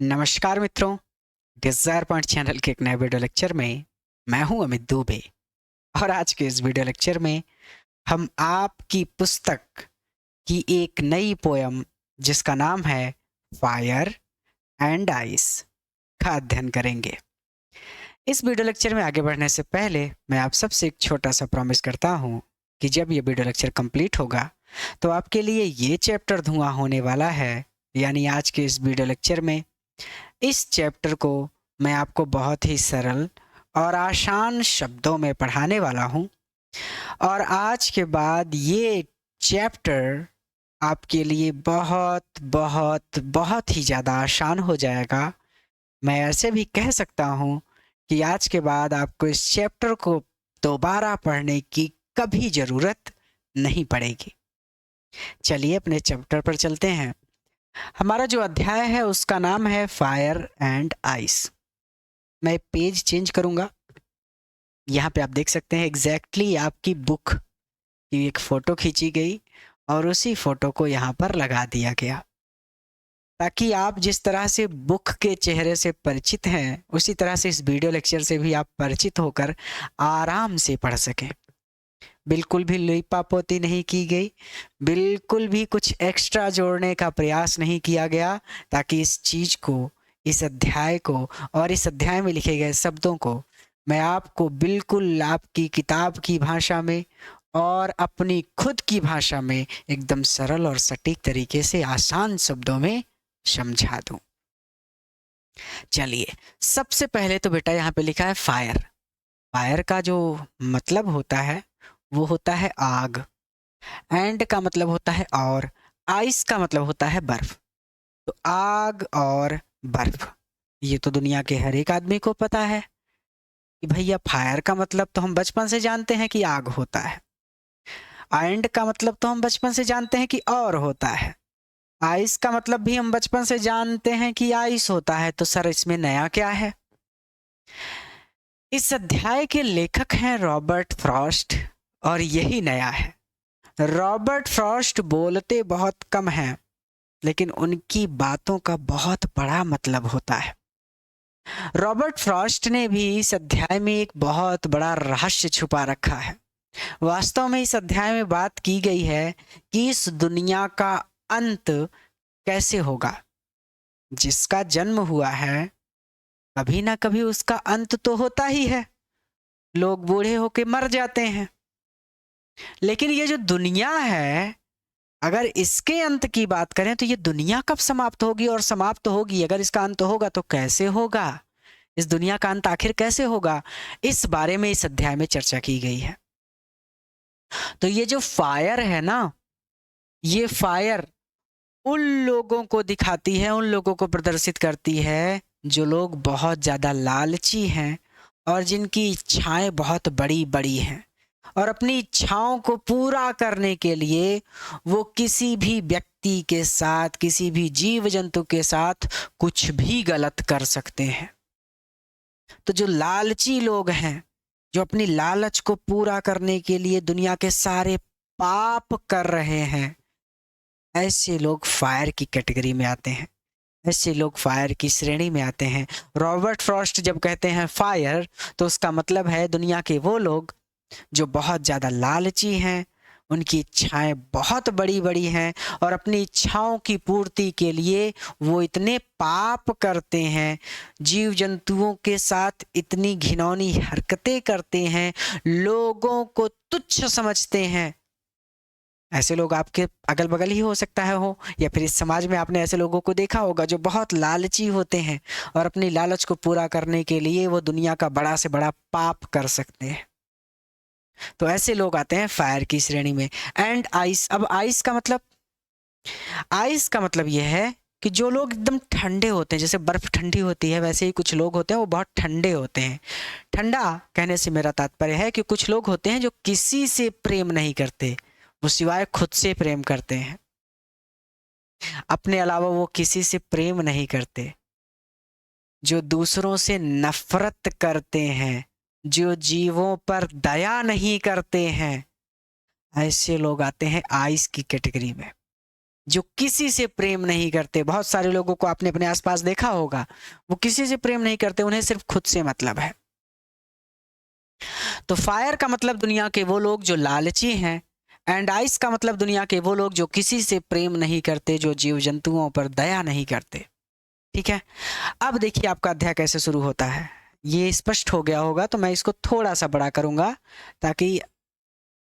नमस्कार मित्रों, desire point channel के एक नए वीडियो लेक्चर में मैं हूं अमित दुबे। और आज के इस वीडियो लेक्चर में हम आपकी पुस्तक की एक नई पोयम जिसका नाम है फायर एंड आइस का अध्ययन करेंगे। इस वीडियो लेक्चर में आगे बढ़ने से पहले मैं आप सबसे एक छोटा सा प्रॉमिस करता हूं कि जब ये वीडियो लेक्चर कंप्लीट होगा तो आपके लिए ये चैप्टर धुआं होने वाला है। यानी आज के इस वीडियो लेक्चर में इस चैप्टर को मैं आपको बहुत ही सरल और आसान शब्दों में पढ़ाने वाला हूँ। और आज के बाद ये चैप्टर आपके लिए बहुत बहुत बहुत ही ज़्यादा आसान हो जाएगा। मैं ऐसे भी कह सकता हूँ कि आज के बाद आपको इस चैप्टर को दोबारा पढ़ने की कभी ज़रूरत नहीं पड़ेगी। चलिए अपने चैप्टर पर चलते हैं। हमारा जो अध्याय है उसका नाम है फायर एंड आइस। मैं पेज चेंज करूंगा। यहाँ पे आप देख सकते हैं एग्जैक्टली आपकी बुक की एक फ़ोटो खींची गई और उसी फ़ोटो को यहाँ पर लगा दिया गया, ताकि आप जिस तरह से बुक के चेहरे से परिचित हैं उसी तरह से इस वीडियो लेक्चर से भी आप परिचित होकर आराम से पढ़ सकें। बिल्कुल भी लिपापोती नहीं की गई, बिल्कुल भी कुछ एक्स्ट्रा जोड़ने का प्रयास नहीं किया गया, ताकि इस चीज़ को, इस अध्याय को और इस अध्याय में लिखे गए शब्दों को मैं आपको बिल्कुल आपकी किताब की भाषा में और अपनी खुद की भाषा में एकदम सरल और सटीक तरीके से आसान शब्दों में समझा दूं। चलिए, सबसे पहले तो बेटा यहाँ पे लिखा है फायर। फायर का जो मतलब होता है वो होता है आग, एंड का मतलब होता है और, आइस का मतलब होता है बर्फ। तो आग और बर्फ, ये तो दुनिया के हर एक आदमी को पता है कि भैया फायर का मतलब तो हम बचपन से जानते हैं कि आग होता है। एंड का मतलब तो हम बचपन से जानते हैं कि और होता है। आइस का मतलब भी हम बचपन से जानते हैं कि आइस होता है। तो सर इसमें नया क्या है? इस अध्याय के लेखक हैं रॉबर्ट फ्रॉस्ट और यही नया है। रॉबर्ट फ्रॉस्ट बोलते बहुत कम हैं, लेकिन उनकी बातों का बहुत बड़ा मतलब होता है। रॉबर्ट फ्रॉस्ट ने भी इस अध्याय में एक बहुत बड़ा रहस्य छुपा रखा है। वास्तव में इस अध्याय में बात की गई है कि इस दुनिया का अंत कैसे होगा। जिसका जन्म हुआ है कभी ना कभी उसका अंत तो होता ही है। लोग बूढ़े होके मर जाते हैं, लेकिन ये जो दुनिया है, अगर इसके अंत की बात करें तो ये दुनिया कब समाप्त होगी और समाप्त होगी, अगर इसका अंत होगा तो कैसे होगा, इस दुनिया का अंत आखिर कैसे होगा, इस बारे में इस अध्याय में चर्चा की गई है। तो ये जो फायर है ना, ये फायर उन लोगों को दिखाती है, उन लोगों को प्रदर्शित करती है जो लोग बहुत ज़्यादा लालची हैं और जिनकी इच्छाएं बहुत बड़ी बड़ी हैं, और अपनी इच्छाओं को पूरा करने के लिए वो किसी भी व्यक्ति के साथ, किसी भी जीव जंतु के साथ कुछ भी गलत कर सकते हैं। तो जो लालची लोग हैं, जो अपनी लालच को पूरा करने के लिए दुनिया के सारे पाप कर रहे हैं, ऐसे लोग फायर की कैटेगरी में आते हैं, ऐसे लोग फायर की श्रेणी में आते हैं। रॉबर्ट फ्रॉस्ट जब कहते हैं फायर, तो उसका मतलब है दुनिया के वो लोग जो बहुत ज़्यादा लालची हैं, उनकी इच्छाएं बहुत बड़ी बड़ी हैं और अपनी इच्छाओं की पूर्ति के लिए वो इतने पाप करते हैं, जीव जंतुओं के साथ इतनी घिनौनी हरकतें करते हैं, लोगों को तुच्छ समझते हैं। ऐसे लोग आपके अगल बगल ही हो सकता है हो, या फिर इस समाज में आपने ऐसे लोगों को देखा होगा जो बहुत लालची होते हैं और अपनी लालच को पूरा करने के लिए वो दुनिया का बड़ा से बड़ा पाप कर सकते हैं। तो ऐसे लोग आते हैं फायर की श्रेणी में। एंड आइस, अब आइस का मतलब, आइस का मतलब यह है कि जो लोग एकदम ठंडे होते हैं, जैसे बर्फ ठंडी होती है वैसे ही कुछ लोग होते हैं वो बहुत ठंडे होते हैं। ठंडा कहने से मेरा तात्पर्य है कि कुछ लोग होते हैं जो किसी से प्रेम नहीं करते, वो सिवाय खुद से प्रेम करते हैं, अपने अलावा वो किसी से प्रेम नहीं करते, जो दूसरों से नफरत करते हैं, जो जीवों पर दया नहीं करते हैं, ऐसे लोग आते हैं आइस की कैटेगरी में। जो किसी से प्रेम नहीं करते। बहुत सारे लोगों को आपने अपने आसपास देखा होगा, वो किसी से प्रेम नहीं करते, उन्हें सिर्फ खुद से मतलब है। तो फायर का मतलब दुनिया के वो लोग जो लालची हैं, एंड आइस का मतलब दुनिया के वो लोग जो किसी से प्रेम नहीं करते, जो जीव जंतुओं पर दया नहीं करते। ठीक है, अब देखिए आपका अध्याय कैसे शुरू होता है। ये स्पष्ट हो गया होगा, तो मैं इसको थोड़ा सा बड़ा करूंगा ताकि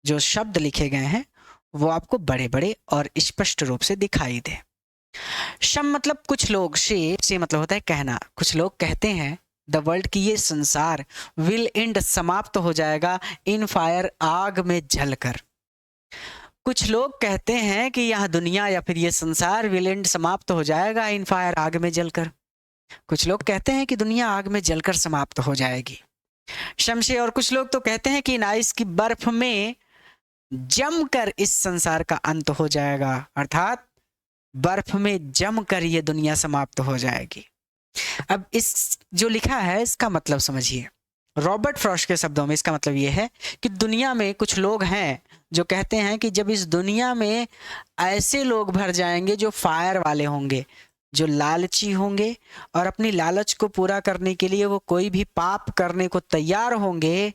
जो शब्द लिखे गए हैं वो आपको बड़े बड़े और स्पष्ट रूप से दिखाई दे। शम मतलब कुछ लोग, से मतलब होता है कहना। कुछ लोग कहते हैं द वर्ल्ड की ये संसार विल एंड समाप्त हो जाएगा इन फायर, आग में जलकर। कुछ लोग कहते हैं कि यह दुनिया या फिर ये संसार विल एंड समाप्त हो जाएगा इन फायर, आग में जलकर। कुछ लोग कहते हैं कि दुनिया आग में जलकर समाप्त हो जाएगी, शमशे। और कुछ लोग तो कहते हैं कि इन आइस की बर्फ में जमकर इस संसार का अंत हो जाएगा, अर्थात बर्फ में जमकर ये दुनिया समाप्त हो जाएगी। अब इस जो लिखा है इसका मतलब समझिए। रॉबर्ट फ्रॉस्ट के शब्दों में इसका मतलब ये है कि दुनिया में कुछ लोग हैं जो कहते हैं कि जब इस दुनिया में ऐसे लोग भर जाएंगे जो फायर वाले होंगे, जो लालची होंगे और अपनी लालच को पूरा करने के लिए वो कोई भी पाप करने को तैयार होंगे,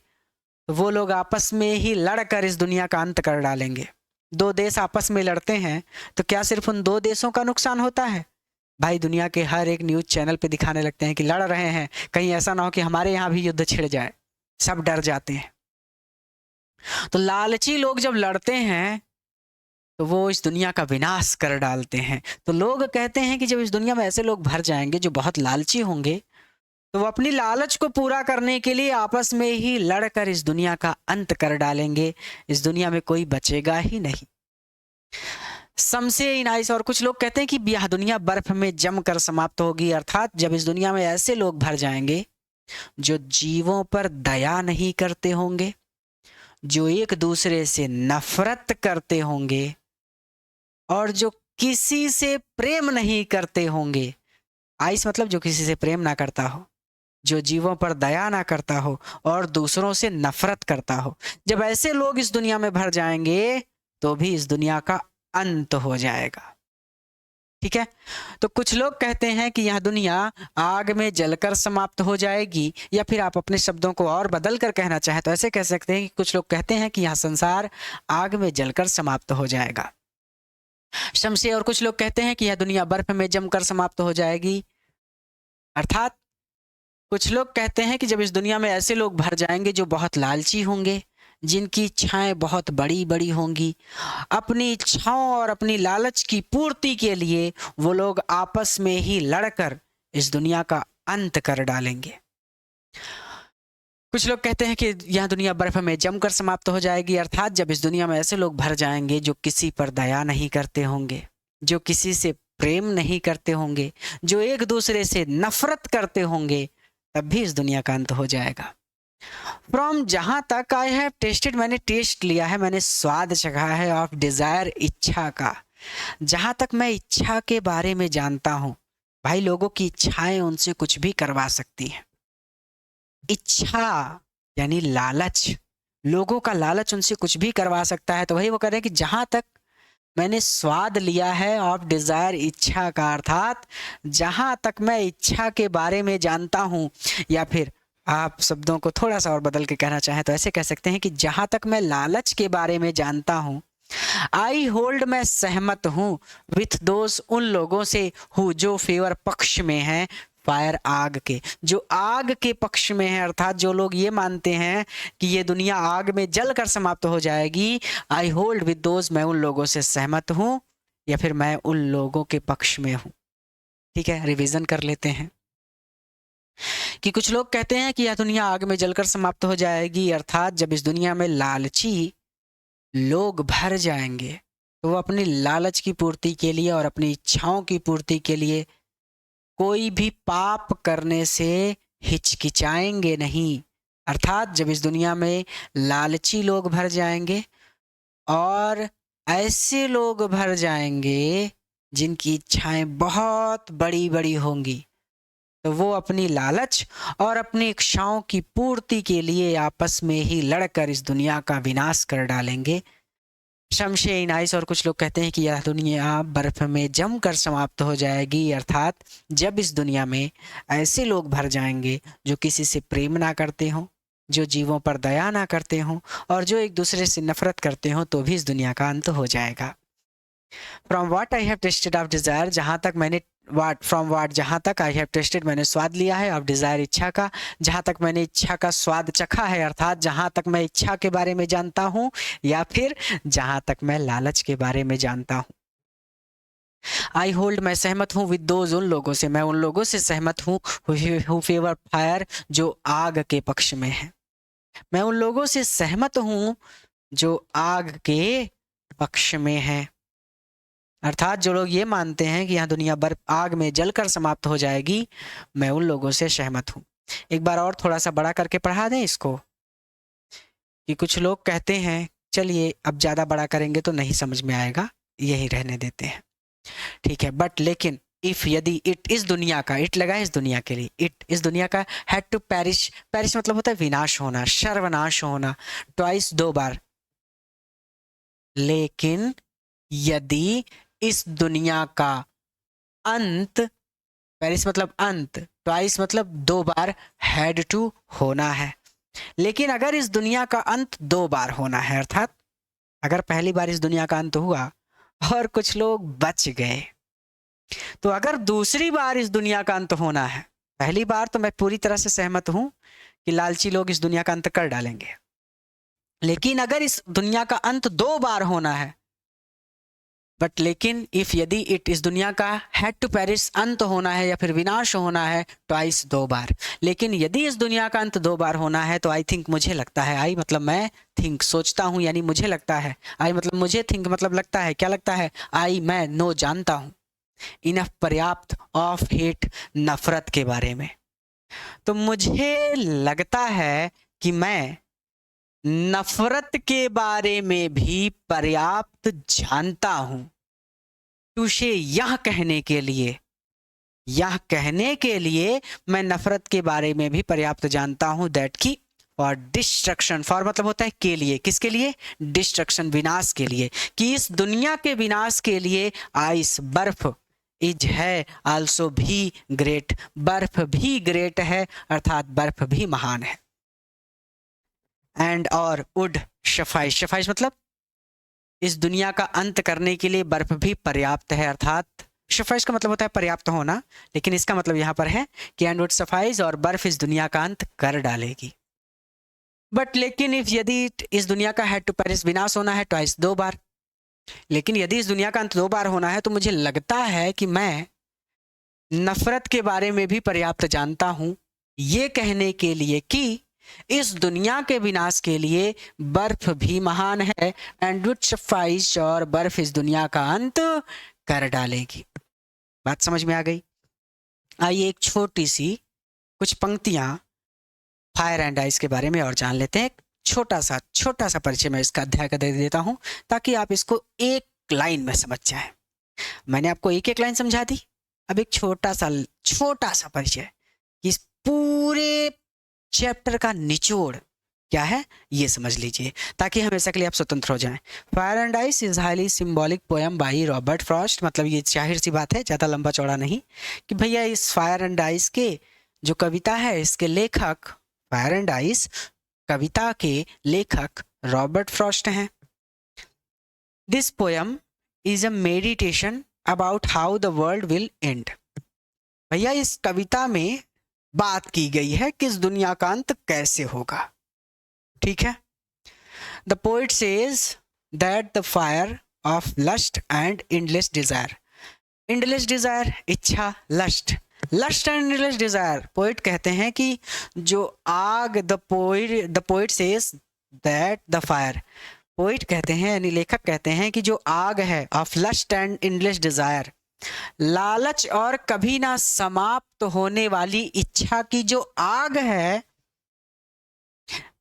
तो वो लोग आपस में ही लड़कर इस दुनिया का अंत कर डालेंगे। दो देश आपस में लड़ते हैं तो क्या सिर्फ उन दो देशों का नुकसान होता है? भाई दुनिया के हर एक न्यूज़ चैनल पे दिखाने लगते हैं कि लड़ रहे हैं, कहीं ऐसा ना हो कि हमारे यहाँ भी युद्ध छिड़ जाए। सब डर जाते हैं। तो लालची लोग जब लड़ते हैं तो वो इस दुनिया का विनाश कर डालते हैं। तो लोग कहते हैं कि जब इस दुनिया में ऐसे लोग भर जाएंगे जो बहुत लालची होंगे, तो वो अपनी लालच को पूरा करने के लिए आपस में ही लड़कर इस दुनिया का अंत कर डालेंगे। इस दुनिया में कोई बचेगा ही नहीं। समसे इन आइस। और कुछ लोग कहते हैं कि यह दुनिया बर्फ में जमकर समाप्त होगी, अर्थात जब इस दुनिया में ऐसे लोग भर जाएंगे जो जीवों पर दया नहीं करते होंगे, जो एक दूसरे से नफरत करते होंगे और जो किसी से प्रेम नहीं करते होंगे। आइस मतलब जो किसी से प्रेम ना करता हो, जो जीवों पर दया ना करता हो और दूसरों से नफरत करता हो। जब ऐसे लोग इस दुनिया में भर जाएंगे तो भी इस दुनिया का अंत हो जाएगा। ठीक है, तो कुछ लोग कहते हैं कि यह दुनिया आग में जलकर समाप्त हो जाएगी, या फिर आप अपने शब्दों को और बदल कर कहना चाहें तो ऐसे कह सकते हैं कि कुछ लोग कहते हैं कि यह संसार आग में जलकर समाप्त हो जाएगा, शमसे। और कुछ लोग कहते हैं कि यह दुनिया बर्फ में जमकर समाप्त हो जाएगी, अर्थात कुछ लोग कहते हैं कि जब इस दुनिया में ऐसे लोग भर जाएंगे जो बहुत लालची होंगे, जिनकी इच्छाएं बहुत बड़ी बड़ी होंगी, अपनी इच्छाओं और अपनी लालच की पूर्ति के लिए वो लोग आपस में ही लड़कर इस दुनिया का अंत कर डालेंगे। कुछ लोग कहते हैं कि यह दुनिया बर्फ में जमकर समाप्त हो जाएगी, अर्थात जब इस दुनिया में ऐसे लोग भर जाएंगे जो किसी पर दया नहीं करते होंगे, जो किसी से प्रेम नहीं करते होंगे, जो एक दूसरे से नफरत करते होंगे, तब भी इस दुनिया का अंत हो जाएगा। फ्रॉम जहां तक आई हैव टेस्टेड, मैंने टेस्ट लिया है, मैंने स्वाद चखा है, ऑफ डिजायर, इच्छा का। जहां तक मैं इच्छा के बारे में जानता हूं, भाई लोगों की इच्छाएं उनसे कुछ भी करवा सकती हैं। इच्छा यानी लालच, लोगों का लालच उनसे कुछ भी करवा सकता है। तो वही वो कह रहे हैं कि जहां तक मैंने स्वाद लिया है ऑफ डिजायर, इच्छा का, अर्थात जहां तक मैं इच्छा के बारे में जानता हूं, या फिर आप शब्दों को थोड़ा सा और बदल के कहना चाहें तो ऐसे कह सकते हैं कि जहां तक मैं लालच के बारे में जानता हूं, आई होल्ड, मैं सहमत हूं, विथ दोस्त, उन लोगों से हूँ जो फेवर, पक्ष में हैं, फायर, आग के, जो आग के पक्ष में है, अर्थात जो लोग ये मानते हैं कि ये दुनिया आग में जलकर समाप्त हो जाएगी। आई होल्ड विद दोज, मैं उन लोगों से सहमत हूँ, या फिर मैं उन लोगों के पक्ष में हूँ। ठीक है, रिवीजन कर लेते हैं कि कुछ लोग कहते हैं कि यह दुनिया आग में जलकर समाप्त हो जाएगी, अर्थात जब इस दुनिया में लालची लोग भर जाएंगे तो वो अपनी लालच की पूर्ति के लिए और अपनी इच्छाओं की पूर्ति के लिए कोई भी पाप करने से हिचकिचाएंगे नहीं। अर्थात जब इस दुनिया में लालची लोग भर जाएंगे और ऐसे लोग भर जाएंगे जिनकी इच्छाएं बहुत बड़ी बड़ी होंगी, तो वो अपनी लालच और अपनी इच्छाओं की पूर्ति के लिए आपस में ही लड़कर इस दुनिया का विनाश कर डालेंगे। शमशे नाइस। और कुछ लोग कहते हैं कि यह दुनिया बर्फ में जमकर समाप्त हो जाएगी, अर्थात जब इस दुनिया में ऐसे लोग भर जाएंगे जो किसी से प्रेम ना करते हों, जो जीवों पर दया ना करते हों और जो एक दूसरे से नफरत करते हों, तो भी इस दुनिया का अंत हो जाएगा। From what I have tasted of desire, जहाँ तक मैंने जहाँ तक आई हैव टेस्टेड मैंने स्वाद लिया है, ऑफ डिज़ायर इच्छा का, जहाँ तक मैंने इच्छा का स्वाद चखा है, अर्थात जहाँ तक मैं इच्छा के बारे में जानता हूँ या फिर जहाँ तक मैं लालच के बारे में जानता हूँ। आई होल्ड, मैं सहमत हूँ, विद दोज, उन लोगों से, मैं उन लोगों से सहमत हूँ हु फेवर फायर, जो आग के पक्ष में है। मैं उन लोगों से सहमत हूँ जो आग के पक्ष में है, अर्थात जो लोग ये मानते हैं कि यह दुनिया बर्फ आग में जलकर समाप्त हो जाएगी, मैं उन लोगों से सहमत हूँ। एक बार और थोड़ा सा बड़ा करके पढ़ा दें इसको, कि कुछ लोग कहते हैं, चलिए अब ज़्यादा बड़ा करेंगे तो नहीं समझ में आएगा, यही रहने देते हैं, ठीक है। बट लेकिन इफ, यदि, इट, इस दुनिया का, इट लगा इस दुनिया के लिए, इट, इस दुनिया का, हैड टू पेरिश, पेरिश मतलब होता है विनाश होना, सर्वनाश होना, ट्वाइस, दो बार। लेकिन यदि इस दुनिया का अंत, पेरिस मतलब अंत, ट्वाइस मतलब दो बार, हैड टू होना है। लेकिन अगर इस दुनिया का अंत दो बार होना है, अर्थात अगर पहली बार इस दुनिया का अंत हुआ और कुछ लोग बच गए, तो अगर दूसरी बार इस दुनिया का अंत होना है, पहली बार तो मैं पूरी तरह से सहमत हूं कि लालची लोग इस दुनिया का अंत कर डालेंगे, लेकिन अगर इस दुनिया का अंत दो बार होना है, बट लेकिन इफ, यदि, इट, इस दुनिया का हैड टू पेरिस, अंत होना है या फिर विनाश होना है, ट्वाइस, दो बार। लेकिन यदि इस दुनिया का अंत दो बार होना है, तो आई थिंक, मुझे लगता है, आई मतलब मैं, थिंक सोचता हूँ, यानी मुझे लगता है, आई मतलब मुझे, थिंक मतलब लगता है, क्या लगता है, आई मैं, नो जानता हूँ, इनफ पर्याप्त, ऑफ हेट नफरत के बारे में। तो मुझे लगता है कि मैं नफरत के बारे में भी पर्याप्त जानता हूं, तुझे यह कहने के लिए, यह कहने के लिए मैं नफरत के बारे में भी पर्याप्त जानता हूं, दैट की, फॉर डिस्ट्रक्शन, फॉर मतलब होता है के लिए, किसके लिए, डिस्ट्रक्शन, विनाश के लिए, कि इस दुनिया के विनाश के लिए, आइस, बर्फ, इज है, आल्सो भी ग्रेट, बर्फ भी ग्रेट है, अर्थात बर्फ भी महान है। एंड, और, वुड, शफाइश, शफाइश मतलब इस दुनिया का अंत करने के लिए बर्फ भी पर्याप्त है, अर्थात शफाइश का मतलब होता है पर्याप्त होना, लेकिन इसका मतलब यहाँ पर है कि एंड वुड सफाइज, और बर्फ इस दुनिया का अंत कर डालेगी। बट लेकिन इफ, यदि इस दुनिया का हैड टू पेरिस, विनाश होना है, ट्वाइस, दो बार। लेकिन यदि इस दुनिया का अंत दो बार होना है, तो मुझे लगता है कि मैं नफरत के बारे में भी पर्याप्त जानता हूं, ये कहने के लिए कि इस दुनिया के विनाश के लिए बर्फ भी महान है, एंड वुड सफाइस, और बर्फ इस दुनिया का अंत कर डालेगी। बात समझ में आ गई? आइए एक छोटी सी कुछ पंक्तियां फायर एंड आइस के बारे में और जान लेते हैं। छोटा सा परिचय मैं इसका अध्याय का दे देता हूं, ताकि आप इसको एक लाइन में समझ जाए। मैंने आपको एक एक लाइन समझा दी, अब एक छोटा सा परिचय, इस पूरे चैप्टर का निचोड़ क्या है ये समझ लीजिए, ताकि हमेशा के लिए आप स्वतंत्र हो जाएं। Fire and ice is highly symbolic poem by Robert Frost, मतलब ये जाहिर सी बात है, ज़्यादा लंबा चौड़ा नहीं, कि भैया इस फायर एंड आइस के जो कविता है, इसके लेखक, फायर एंड आइस कविता के लेखक रॉबर्ट फ्रॉस्ट हैं। This poem is a meditation about how the world will and. भैया इस कविता में बात की गई है कि इस दुनिया का अंत कैसे होगा, ठीक है। The poet says that the fire of lust and endless desire, endless desire इच्छा, lust and endless desire, poet कहते हैं कि जो आग, the poet says that the fire, poet कहते हैं यानी लेखक कहते हैं कि जो आग है, of lust and endless desire, लालच और कभी ना समाप्त होने वाली इच्छा की जो आग है,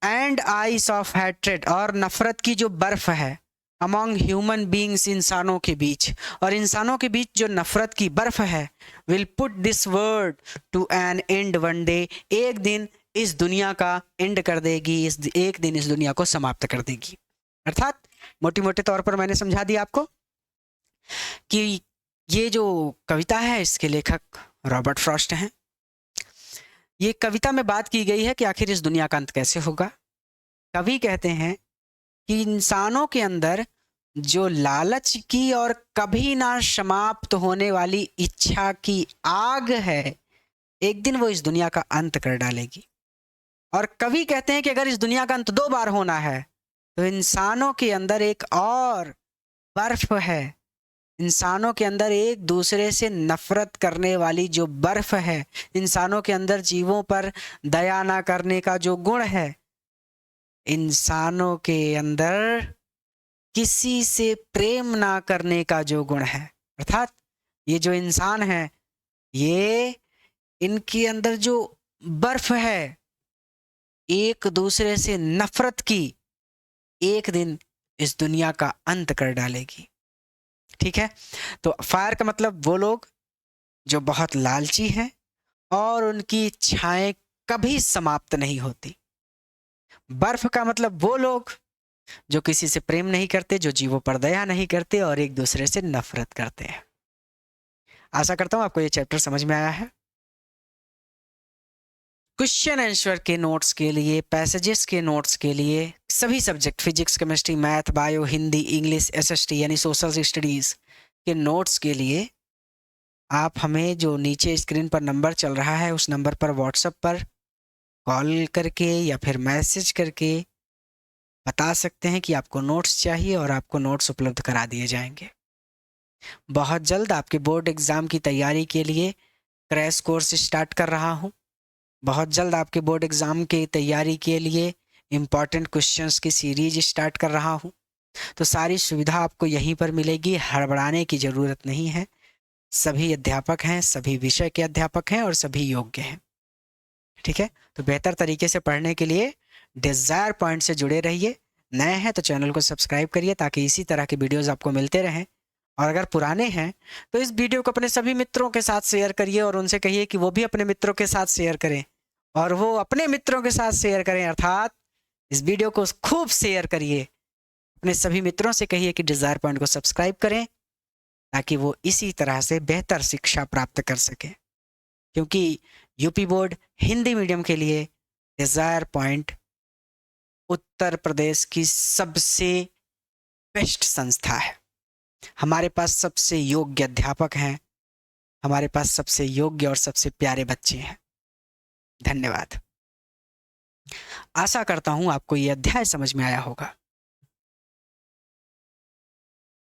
एंड आइस ऑफ हैट्रेड, और नफरत की जो बर्फ है, अमॉन्ग ह्यूमन बींग्स, इंसानों के बीच, और इंसानों के बीच जो नफरत की बर्फ है, will put this world to an end one day, एक दिन इस दुनिया का एंड कर देगी, एक दिन इस दुनिया को समाप्त कर देगी। अर्थात मोटे मोटे तौर पर मैंने समझा दिया आपको कि ये जो कविता है इसके लेखक रॉबर्ट फ्रॉस्ट हैं। ये कविता में बात की गई है कि आखिर इस दुनिया का अंत कैसे होगा। कवि कहते हैं कि इंसानों के अंदर जो लालच की और कभी ना समाप्त होने वाली इच्छा की आग है, एक दिन वो इस दुनिया का अंत कर डालेगी। और कवि कहते हैं कि अगर इस दुनिया का अंत 2 बार होना है तो इंसानों के अंदर एक और बर्फ है, इंसानों के अंदर एक दूसरे से नफरत करने वाली जो बर्फ है, इंसानों के अंदर जीवों पर दया ना करने का जो गुण है, इंसानों के अंदर किसी से प्रेम ना करने का जो गुण है, अर्थात ये जो इंसान है, ये इनके अंदर जो बर्फ है एक दूसरे से नफरत की, एक दिन इस दुनिया का अंत कर डालेगी। ठीक है, तो फायर का मतलब वो लोग जो बहुत लालची हैं और उनकी इच्छाएं कभी समाप्त नहीं होती। बर्फ का मतलब वो लोग जो किसी से प्रेम नहीं करते, जो जीवों पर दया नहीं करते और एक दूसरे से नफरत करते हैं। आशा करता हूं आपको ये चैप्टर समझ में आया है। क्वेश्चन आंसर के नोट्स के लिए, पैसेजेस के नोट्स के लिए, सभी subject physics, chemistry, math, bio, Hindi, English, SST यानी सोशल स्टडीज़ के नोट्स के लिए आप हमें जो नीचे स्क्रीन पर नंबर चल रहा है उस नंबर पर व्हाट्सएप पर कॉल करके या फिर मैसेज करके बता सकते हैं कि आपको नोट्स चाहिए और आपको नोट्स उपलब्ध करा दिए जाएंगे। बहुत जल्द आपके बोर्ड एग्ज़ाम की तैयारी के लिए क्रैश कोर्स स्टार्ट कर रहा हूँ। बहुत जल्द आपके बोर्ड एग्ज़ाम की तैयारी के लिए इम्पॉर्टेंट क्वेश्चंस की सीरीज स्टार्ट कर रहा हूँ। तो सारी सुविधा आपको यहीं पर मिलेगी, हड़बड़ाने की ज़रूरत नहीं है। सभी अध्यापक हैं, सभी विषय के अध्यापक हैं और सभी योग्य हैं। ठीक है, तो बेहतर तरीके से पढ़ने के लिए डिज़ायर पॉइंट से जुड़े रहिए। नए हैं तो चैनल को सब्सक्राइब करिए ताकि इसी तरह के वीडियोज़ आपको मिलते रहें। और अगर पुराने हैं तो इस वीडियो को अपने सभी मित्रों के साथ शेयर करिए और उनसे कहिए कि वो भी अपने मित्रों के साथ शेयर करें और वो अपने मित्रों के साथ शेयर करें, अर्थात इस वीडियो को खूब शेयर करिए। अपने सभी मित्रों से कहिए कि डिज़ायर पॉइंट को सब्सक्राइब करें ताकि वो इसी तरह से बेहतर शिक्षा प्राप्त कर सकें, क्योंकि यूपी बोर्ड हिंदी मीडियम के लिए डिज़ायर पॉइंट उत्तर प्रदेश की सबसे बेस्ट संस्था है। हमारे पास सबसे योग्य अध्यापक हैं, हमारे पास सबसे योग्य और सबसे प्यारे बच्चे हैं। धन्यवाद। आशा करता हूं आपको ये अध्याय समझ में आया होगा।